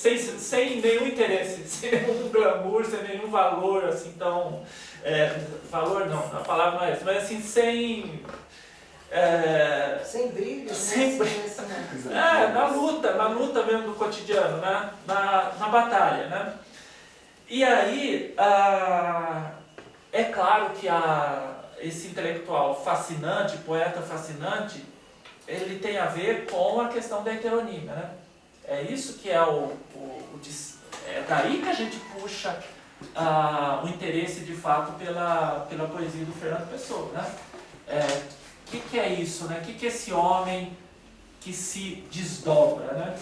sem nenhum interesse, sem nenhum glamour, sem nenhum valor, assim, tão... valor não, a palavra não é essa, mas assim, sem brilho, sem né? na luta mesmo do cotidiano, né? na batalha, né? E aí, é claro que esse intelectual fascinante, poeta fascinante, ele tem a ver com a questão da heteronímia, né? É isso que é é daí que a gente puxa o interesse de fato pela poesia do Fernando Pessoa, né? O que é isso, né? O que é esse homem que se desdobra, né?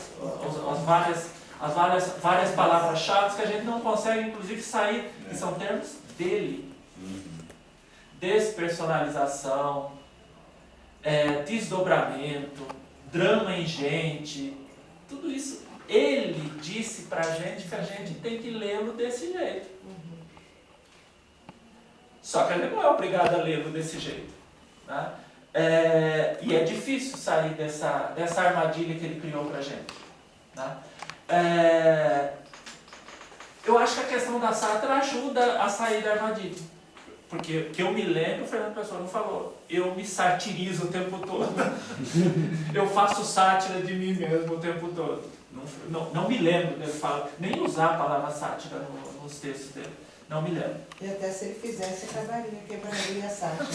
As várias palavras-chave que a gente não consegue, inclusive, sair, que são termos dele. Despersonalização, desdobramento, drama ingente, tudo isso. Ele disse pra gente que a gente tem que lê-lo desse jeito. Só que a gente não é obrigado a lê-lo desse jeito, né? E é difícil sair dessa armadilha que ele criou pra gente, né? Eu acho que a questão da sátira ajuda a sair da armadilha. Porque que eu me lembro, o Fernando Pessoa não falou, eu me satirizo o tempo todo. Eu faço sátira de mim mesmo o tempo todo. Não me lembro dele falar, nem usar a palavra sátira nos textos dele. Não me lembro. E até se ele fizesse, quebraria a sátira.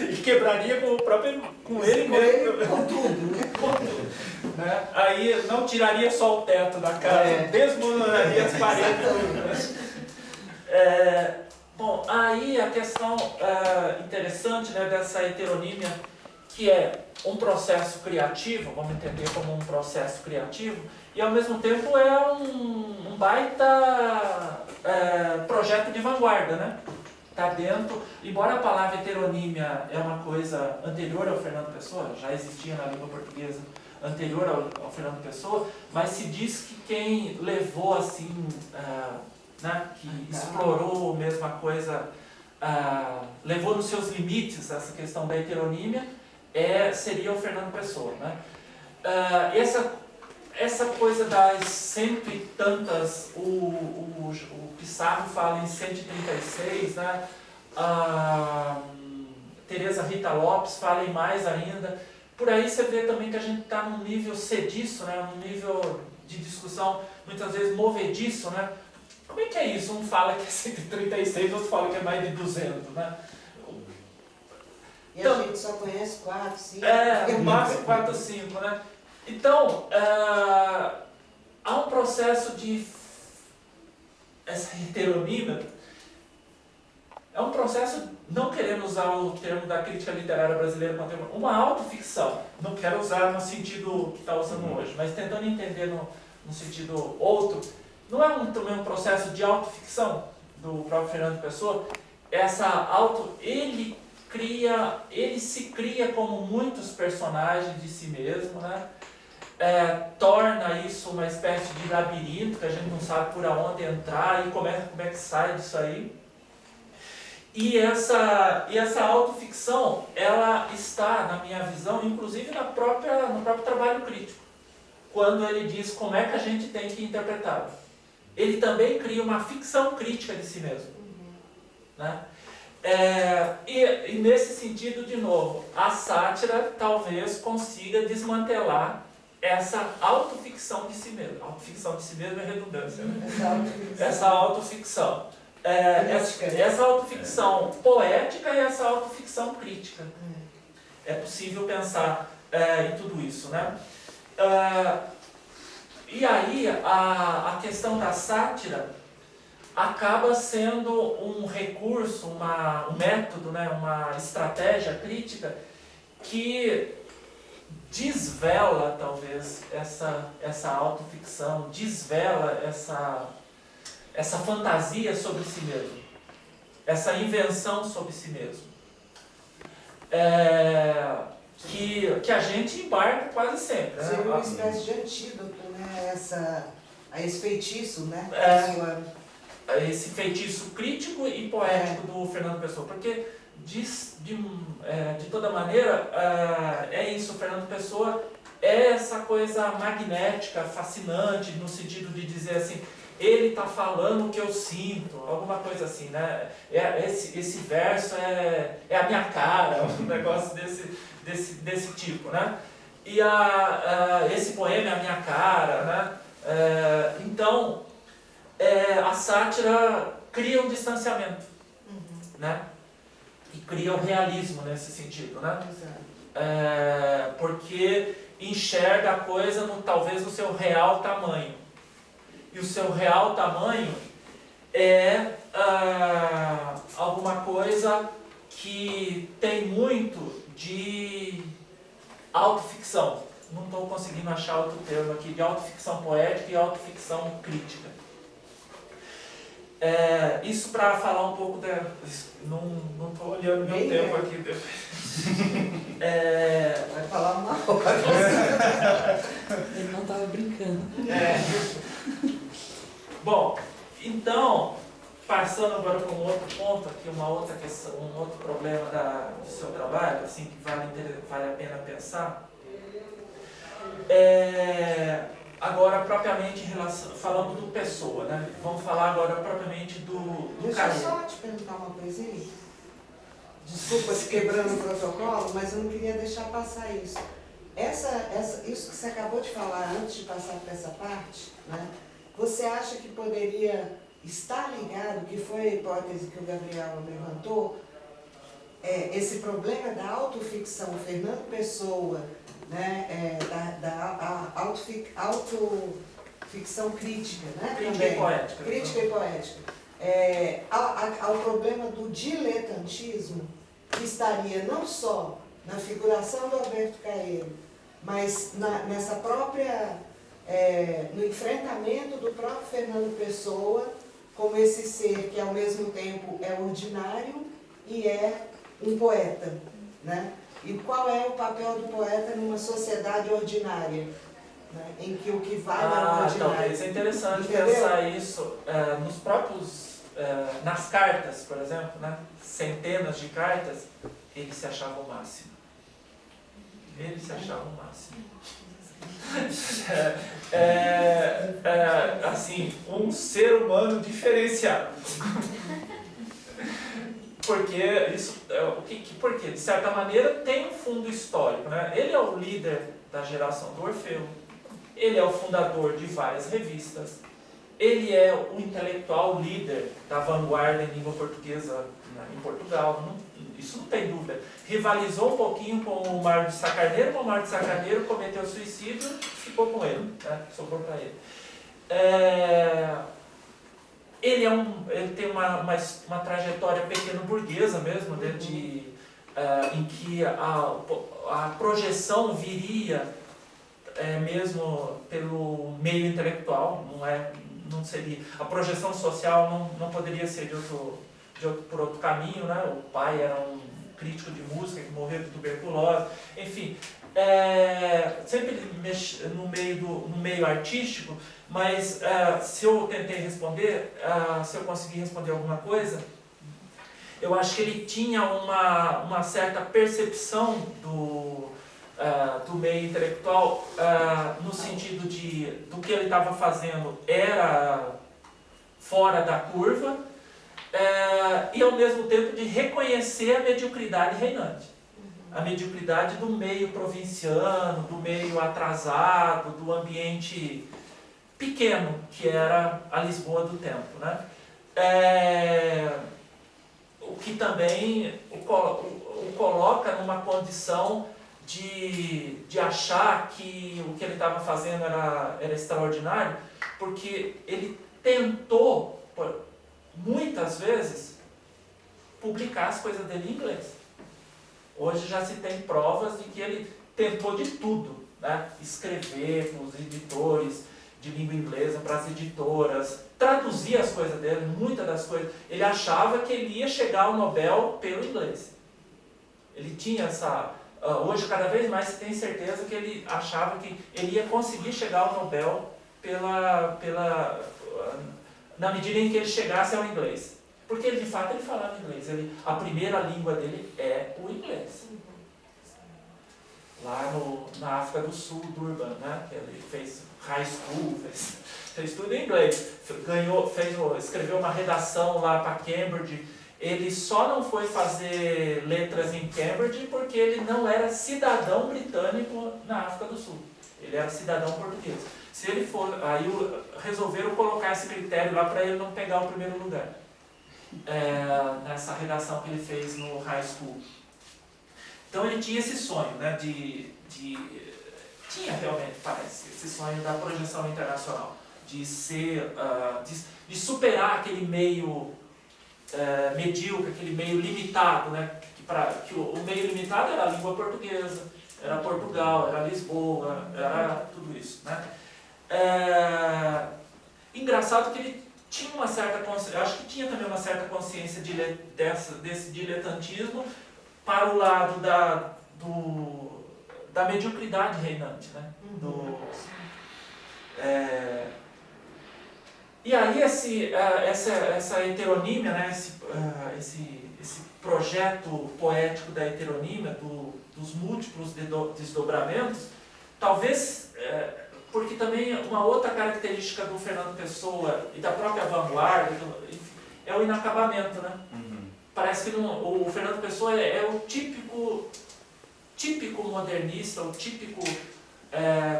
E quebraria com ele mesmo. Com tudo, né? Com tudo, né? Aí não tiraria só o teto da casa, desmoronaria as paredes. Bom, aí a questão interessante, né, dessa heteronímia, que é um processo criativo, vamos entender como um processo criativo, e ao mesmo tempo é um baita projeto de vanguarda, né? Está dentro, embora a palavra heteronímia é uma coisa anterior ao Fernando Pessoa, já existia na língua portuguesa anterior ao Fernando Pessoa, mas se diz que quem levou assim, né, que explorou a mesma coisa, levou nos seus limites essa questão da heteronímia, seria o Fernando Pessoa, né? Essa coisa das cento e tantas, o Pissarro fala em 136, né? Teresa Rita Lopes fala em mais ainda. Por aí você vê também que a gente está num nível sediço, né? Num nível de discussão muitas vezes movediço, né? Como é que é isso? Um fala que é 136, outro fala que é mais de 200, né? E então, a gente só conhece 4, 5. Máximo 4, 5, né? Então, há um processo de... Essa heteronímia é um processo, não querendo usar o termo da crítica literária brasileira contemporânea, uma autoficção. Não quero usar no sentido que está usando hoje, mas tentando entender no sentido outro. Não é também um processo de autoficção do próprio Fernando Pessoa? Ele se cria como muitos personagens de si mesmo, né? Torna isso uma espécie de labirinto que a gente não sabe por onde entrar e como é que sai disso aí. E essa autoficção, ela está, na minha visão, inclusive no próprio trabalho crítico, quando ele diz como é que a gente tem que interpretá-lo. Ele também cria uma ficção crítica de si mesmo, né? E nesse sentido, de novo, a sátira talvez consiga desmantelar essa autoficção de si mesmo. Autoficção de si mesmo é redundância, né? Essa autoficção. Essa autoficção poética e essa autoficção crítica. É possível pensar em tudo isso, né? E aí a questão da sátira acaba sendo um recurso, um método, né, uma estratégia crítica que desvela talvez essa autoficção, desvela essa fantasia sobre si mesmo, essa invenção sobre si mesmo, que a gente embarca quase sempre. Seria uma espécie de antídoto, né? A esse feitiço, né? Esse feitiço crítico e poético do Fernando Pessoa, porque de toda maneira é isso, o Fernando Pessoa é essa coisa magnética, fascinante, no sentido de dizer assim, ele está falando o que eu sinto, alguma coisa assim, né? Esse verso é a minha cara, um negócio desse tipo, né? E esse poema é a minha cara, né? Então, a sátira cria um distanciamento, né? E cria um realismo nesse sentido, né? Porque enxerga a coisa talvez no seu real tamanho. E o seu real tamanho é alguma coisa que tem muito de autoficção. Não estou conseguindo achar outro termo aqui, de autoficção poética e autoficção crítica. Isso para falar um pouco da... Não estou olhando meu tempo aqui. Vai falar mal. Ele não estava brincando. Bom, então, passando agora para um outro ponto aqui, uma outra questão, um outro problema do seu trabalho, assim, que vale a pena pensar. Agora, propriamente, falando do Pessoa, né? Vamos falar agora propriamente do Deixa eu só te perguntar uma coisinha. Desculpa se quebrando o protocolo, mas eu não queria deixar passar isso. Isso que você acabou de falar antes de passar para essa parte, né? Você acha que poderia estar ligado, que foi a hipótese que o Gabriel levantou, esse problema da autoficção, Fernando Pessoa, né, da autoficção crítica, né? Crítica e poética. Crítica e poética. Ao problema do diletantismo, que estaria não só na figuração do Alberto Caeiro, mas nessa própria, no enfrentamento do próprio Fernando Pessoa, como esse ser que ao mesmo tempo é ordinário e é um poeta, né? E qual é o papel do poeta numa sociedade ordinária, né? Em que o que vale é o ordinário. Talvez é interessante Entendeu? pensar isso nos próprios, nas cartas, por exemplo, né? Centenas de cartas, ele se achava o máximo. Ele se achava o máximo. Assim, um ser humano diferenciado. Porque isso, porque de certa maneira tem um fundo histórico, né? Ele é o líder da geração do Orfeu, ele é o fundador de várias revistas, ele é o intelectual líder da vanguarda em língua portuguesa em Portugal, isso não tem dúvida. Rivalizou um pouquinho com o Mário de Sá Carneiro, mas o Mário de Sá Carneiro cometeu suicídio e ficou com ele, né? Sobrou para ele. Ele tem uma trajetória pequeno-burguesa mesmo, né, em que a projeção viria mesmo pelo meio intelectual, não seria, a projeção social não poderia ser por outro caminho, né? O pai era um crítico de música que morreu de tuberculose, enfim, sempre no meio artístico. Mas se eu tentei responder, se eu consegui responder alguma coisa, eu acho que ele tinha uma certa percepção do meio intelectual, no sentido do que ele estava fazendo era fora da curva, e ao mesmo tempo de reconhecer a mediocridade reinante. A mediocridade do meio provinciano, do meio atrasado, do ambiente pequeno, que era a Lisboa do tempo, né? O que também o coloca numa condição de achar que o que ele estava fazendo era extraordinário, porque ele tentou, muitas vezes, publicar as coisas dele em inglês. Hoje já se tem provas de que ele tentou de tudo, né? Escrever com os editores de língua inglesa para as editoras, traduzir as coisas dele, muitas das coisas. Ele achava que ele ia chegar ao Nobel pelo inglês. Ele tinha essa... hoje, cada vez mais, se tem certeza que ele achava que ele ia conseguir chegar ao Nobel na medida em que ele chegasse ao inglês. Porque ele, de fato, ele falava inglês. A primeira língua dele é o inglês. lá na África do Sul, Durban, né? Que ele fez high school, fez tudo em inglês, escreveu uma redação lá para Cambridge. Ele só não foi fazer letras em Cambridge porque ele não era cidadão britânico na África do Sul. Ele era cidadão português. Se ele for, aí resolveram colocar esse critério lá para ele não pegar o primeiro lugar. Nessa redação que ele fez no high school. Então ele tinha esse sonho, né, tinha realmente, parece, esse sonho da projeção internacional, de ser, de superar aquele meio medíocre, aquele meio limitado, né, que o meio limitado era a língua portuguesa, era Portugal, era Lisboa, era tudo isso, né. Engraçado que ele tinha uma certa consciência, acho que tinha também uma certa consciência desse diletantismo para o lado da mediocridade reinante, né? E aí essa heteronímia, né? esse projeto poético da heteronímia, dos múltiplos desdobramentos, talvez porque também uma outra característica do Fernando Pessoa e da própria vanguarda é o inacabamento, né? Parece que o Fernando Pessoa é o típico modernista, o típico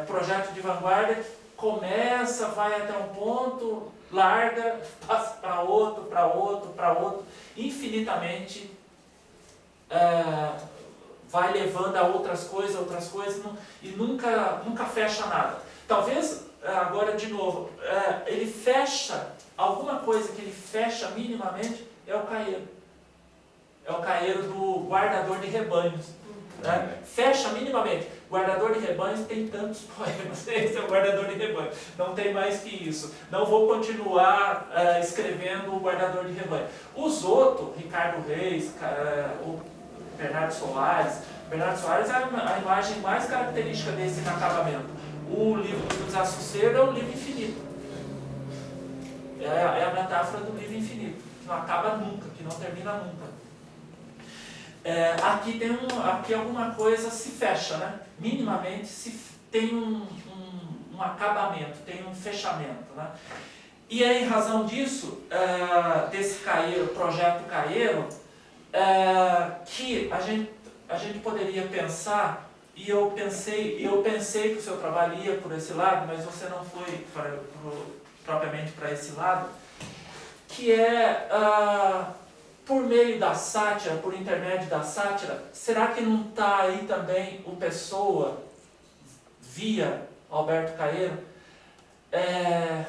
projeto de vanguarda que começa, vai até um ponto, larga, passa para outro, infinitamente vai levando a outras coisas e nunca fecha nada. Talvez, agora de novo, ele fecha, alguma coisa que ele fecha minimamente é o Caeiro. É o Caeiro do guardador de rebanhos. Né? Fecha minimamente. Guardador de rebanhos tem tantos poemas. Esse é o guardador de rebanhos. Não tem mais que isso. Não vou continuar escrevendo o guardador de rebanhos. Os outros, Ricardo Reis, o Bernardo Soares. Bernardo Soares é a imagem mais característica desse inacabamento. O livro do Desassossego é o livro infinito. É a metáfora do livro infinito. Que não acaba nunca, que não termina nunca. Aqui alguma coisa se fecha, né? Minimamente tem um acabamento, tem um fechamento, né? E é em razão disso, desse Caeiro, projeto Caeiro, que a gente poderia pensar, e eu pensei que o seu trabalho ia por esse lado, mas você não foi propriamente para esse lado, que por meio da sátira, por intermédio da sátira, será que não está aí também o Pessoa, via Alberto Caeiro,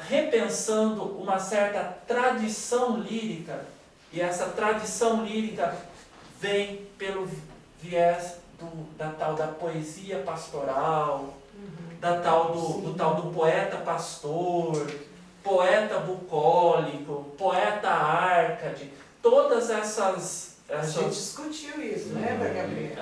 repensando uma certa tradição lírica, e essa tradição lírica vem pelo viés da tal da poesia pastoral, do tal do poeta pastor, poeta bucólico, poeta árcade. Todas essas... A gente discutiu isso, lembra, Gabriel?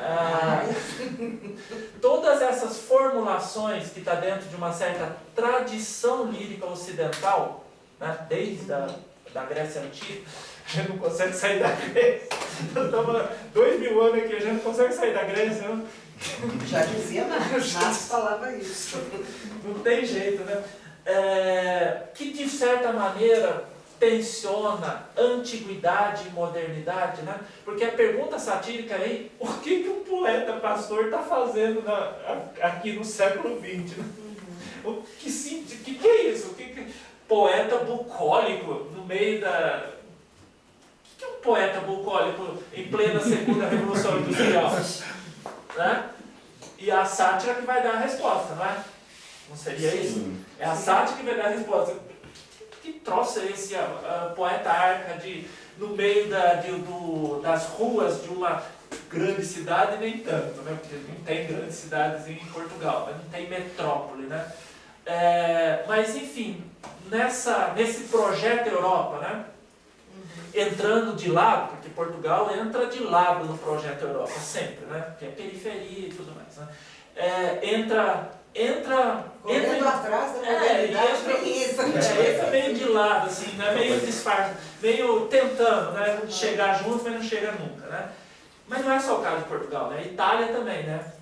Todas essas formulações que está dentro de uma certa tradição lírica ocidental, né, desde da Grécia Antiga, a gente não consegue sair da Grécia. Estamos 2000 anos aqui, a gente não consegue sair da Grécia. Não? Já dizia Marx falava isso. Não tem jeito, né? Que de certa maneira tensiona antiguidade e modernidade, né? Porque a pergunta satírica aí, o que o poeta pastor está fazendo aqui no século XX? Né? O que é isso? Poeta bucólico no meio da... O que é um poeta bucólico em plena segunda revolução industrial? Né? E a sátira que vai dar a resposta, não é? Não seria isso? É a sátira que vai dar a resposta. Que troço é esse poeta Árcade no meio das ruas de uma grande cidade? Nem tanto, né? Porque não tem grandes cidades em Portugal, não tem metrópole, né? Mas enfim, nesse projeto Europa, né? Entrando de lado, porque Portugal entra de lado no projeto Europa, sempre, né? Porque é periferia e tudo mais, né? Correndo atrás da modernidade, tem isso. Entra meio de lado, assim, né? Meio disfarce, meio tentando, né? Chegar junto, mas não chega nunca, né? Mas não é só o caso de Portugal, né? Itália também, né?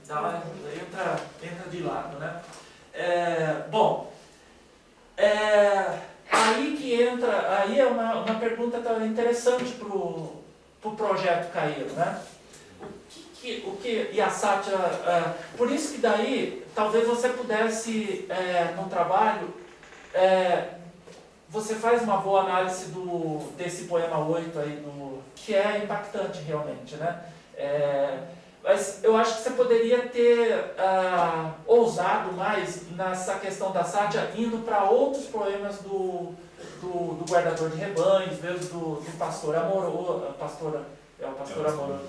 Entra de lado, né? Aí que entra, aí é uma pergunta interessante para o projeto Cairo, né? E a sátira, por isso que daí, talvez você pudesse, no trabalho, você faz uma boa análise desse poema 8 aí, que é impactante realmente, né? Mas eu acho que você poderia ter ousado mais nessa questão da sátira, indo para outros poemas do guardador de rebanhos, mesmo do pastor amoroso, o pastor amoroso.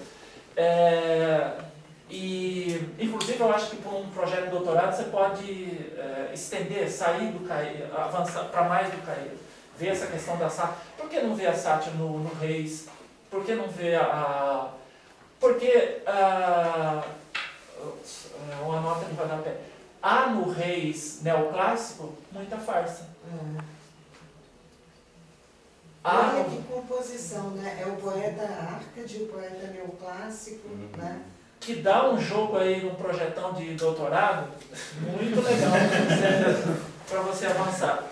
E, inclusive, eu acho que por um projeto de doutorado você pode estender, sair do Cairo, avançar para mais do Cairo, ver essa questão da sátira. Por que não ver a sátira no Reis? Por que não ver Porque, uma nota de rodapé, há no Reis neoclássico muita farsa. Olha que composição, né? É o poeta Árcade, o poeta neoclássico, né? Que dá um jogo aí num projetão de doutorado muito legal para você avançar.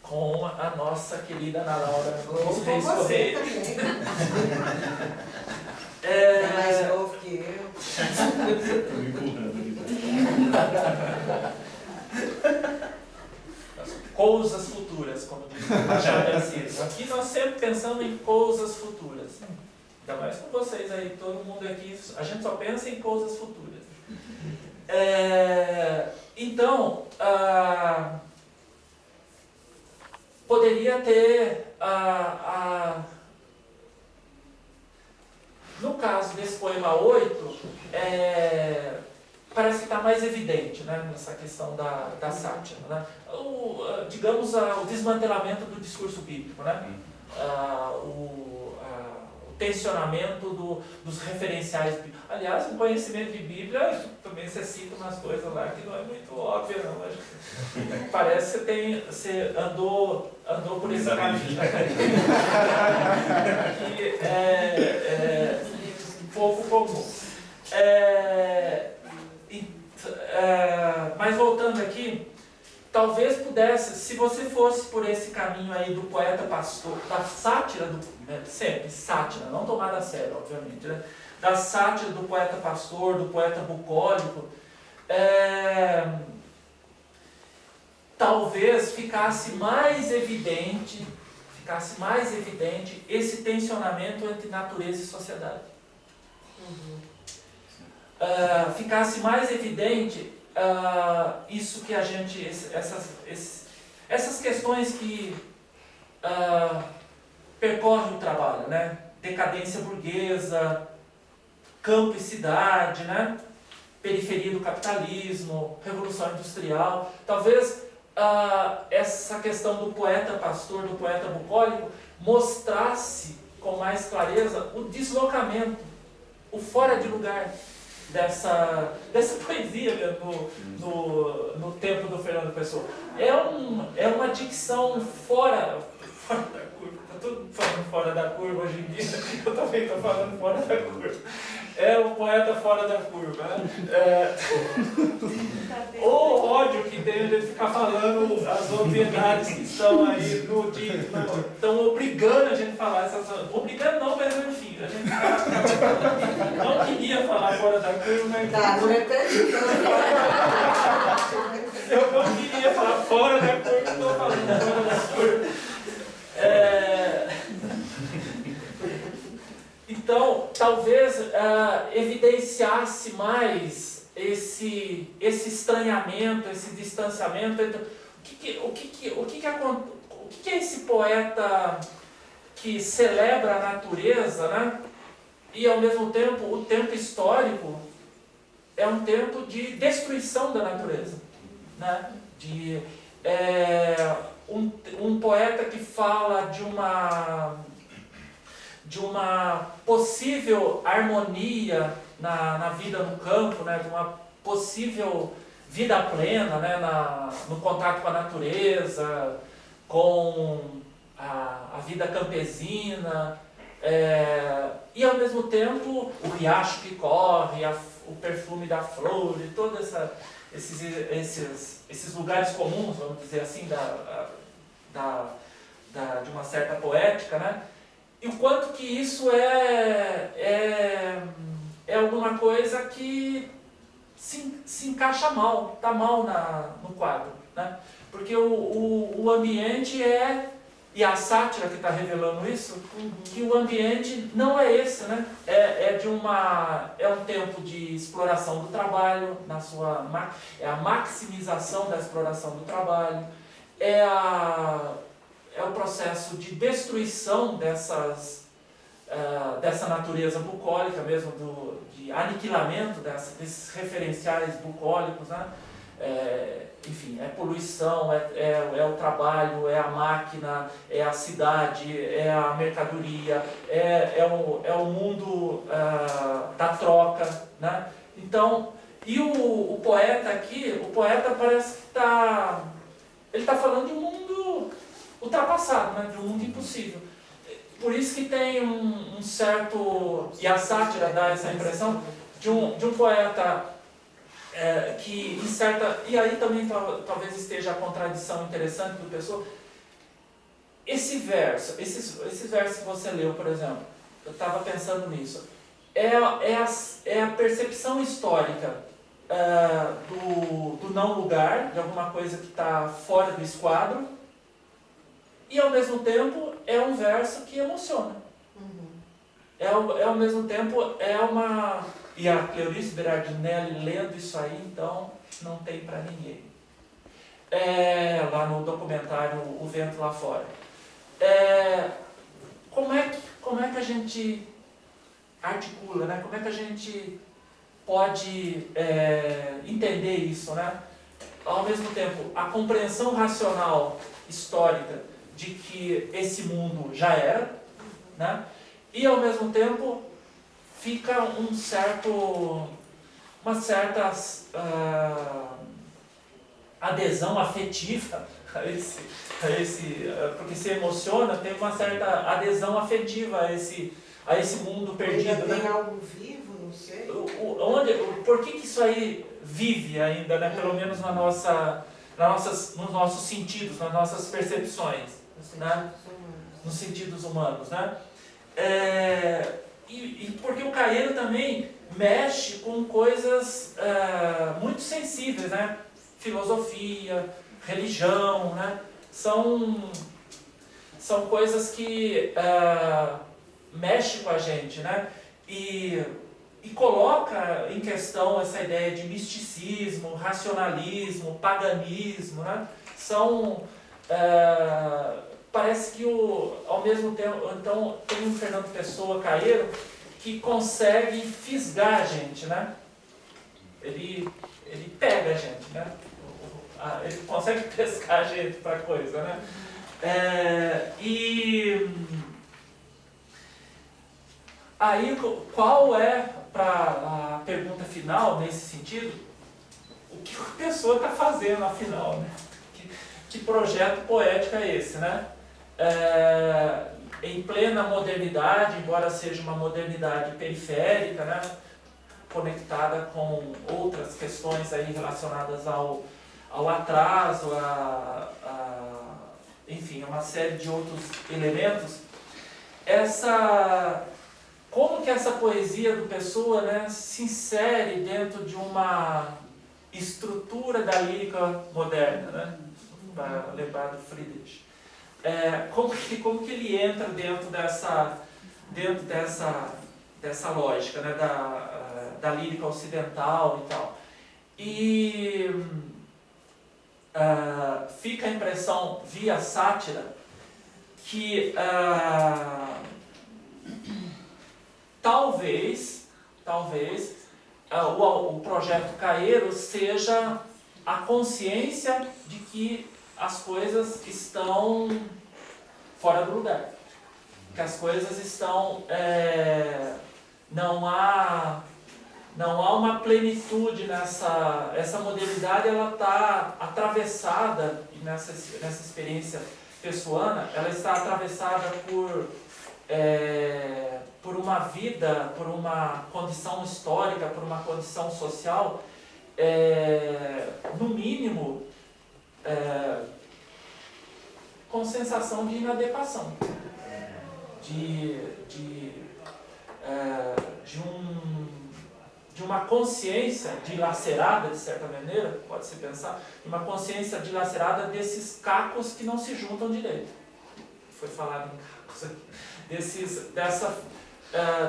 Com a nossa querida Ana Laura dos Reis Correia. É mais novo que eu. Coisas futuras, como diz o Machado de Assis. Aqui nós sempre pensamos em coisas futuras. Ainda mais com vocês aí, todo mundo aqui, a gente só pensa em coisas futuras. Então, poderia ter, no caso desse poema 8, parece que está mais evidente, né, nessa questão da sátira, né? Digamos, o desmantelamento do discurso bíblico, né? O tensionamento dos referenciais bíblicos. Aliás, o conhecimento de Bíblia, também você cita umas coisas lá que não é muito óbvio, não. Parece que você andou por esse caminho. Que é pouco comum. Mas voltando aqui, talvez pudesse, se você fosse por esse caminho aí do poeta pastor, da sátira, sempre sátira, não tomada a sério, obviamente, né? Da sátira do poeta pastor, do poeta bucólico, talvez ficasse mais evidente esse tensionamento entre natureza e sociedade. Ficasse mais evidente isso que a gente, essas questões que percorrem o trabalho, né? Decadência burguesa, campo e cidade, né? Periferia do capitalismo, revolução industrial. Talvez essa questão do poeta pastor, do poeta bucólico, mostrasse com mais clareza o deslocamento, o fora de lugar dessa poesia mesmo no tempo do Fernando Pessoa. É uma dicção fora da curva. Está tudo falando fora da curva hoje em dia. Eu também estou falando fora da curva. É o poeta fora da curva. Né? O ódio que tem de ficar falando as obviedades que estão aí no dia. Estão obrigando a gente a falar essas. Obrigando não, mas enfim. A gente não queria falar fora da curva, mas. Tá, não repete então. Eu não queria falar fora da curva, estou falando fora da curva. Então, talvez evidenciasse mais esse estranhamento, esse distanciamento entre o que é esse poeta que celebra a natureza, né? E ao mesmo tempo o tempo histórico é um tempo de destruição da natureza, né? Um poeta que fala de uma possível harmonia na vida no campo, né? De uma possível vida plena, né? No contato com a natureza, com a vida campesina, E ao mesmo tempo o riacho que corre, o perfume da flor e todos esses lugares comuns, vamos dizer assim, de uma certa poética, né? E o quanto que isso é alguma coisa que se encaixa mal, está mal no quadro, né? Porque o ambiente e a sátira que está revelando isso, que o ambiente não é esse, né? É um tempo de exploração do trabalho, é a maximização da exploração do trabalho, é o processo de destruição dessa natureza bucólica mesmo, de aniquilamento desses referenciais bucólicos, né? Enfim, é poluição, é o trabalho, é a máquina, é a cidade, é a mercadoria, é o mundo da troca, né? Então, e o poeta aqui, o poeta parece que ele está falando de um mundo ultrapassado, né? De um mundo impossível. Por isso que tem um certo, e a sátira dá essa impressão, de um poeta que em certa... E aí também talvez esteja a contradição interessante do Pessoa. Esses versos que você leu, por exemplo, eu estava pensando nisso, é a percepção histórica do não lugar, de alguma coisa que está fora do esquadro, e ao mesmo tempo é um verso que emociona. Ao mesmo tempo uma... E a Cleonice Berardinelli lendo isso aí, então, não tem para ninguém. Lá no documentário O Vento Lá Fora. Como é que a gente articula, né? Como é que a gente pode entender isso, né? Ao mesmo tempo, a compreensão racional histórica de que esse mundo já era, né? E ao mesmo tempo fica uma certa adesão afetiva a esse, porque se emociona, tem uma certa adesão afetiva a esse mundo perdido. Ainda tem, né? algo vivo, não sei. Por que isso aí vive ainda, né? Pelo menos nos nossos sentidos, nas nossas percepções, né? Nos sentidos humanos, né? E porque o Caeiro também mexe com coisas muito sensíveis, né? Filosofia, religião, né? São coisas que mexem com a gente, né? E coloca em questão essa ideia de misticismo, racionalismo, paganismo, né? Parece que ao mesmo tempo, então tem um Fernando Pessoa Caeiro que consegue fisgar a gente, né? Ele pega a gente, né? Ele consegue pescar a gente para coisa, né? E aí, qual é, para a pergunta final nesse sentido, o que a pessoa está fazendo afinal, né? Que projeto poético é esse, né? Em plena modernidade, embora seja uma modernidade periférica, né? Conectada com outras questões aí relacionadas ao atraso, enfim, uma série de outros elementos. Como que essa poesia do Pessoa, né, se insere dentro de uma estrutura da lírica moderna, né? Para lembrar do Friedrich. Como que ele entra dentro dessa lógica, né, da lírica ocidental e tal. E fica a impressão, via sátira, que talvez o projeto Caeiro seja a consciência de que as coisas estão fora do lugar, que as coisas estão não há uma plenitude essa modernidade, ela está atravessada, nessa experiência pessoana, ela está atravessada por uma vida, por uma condição histórica, por uma condição social, no mínimo, com sensação de inadequação, de uma consciência dilacerada, de certa maneira, pode-se pensar, uma consciência dilacerada desses cacos que não se juntam direito. Foi falado em cacos aqui.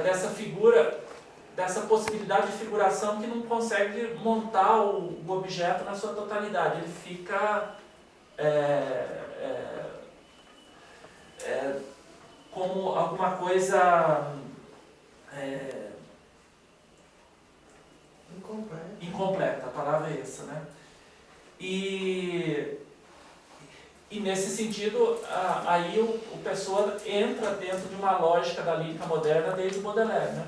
Dessa figura, dessa possibilidade de figuração que não consegue montar o objeto na sua totalidade. Ele fica como alguma coisa incompleta, a palavra é essa, né? E nesse sentido, aí o Pessoa entra dentro de uma lógica da lírica moderna desde Baudelaire, né?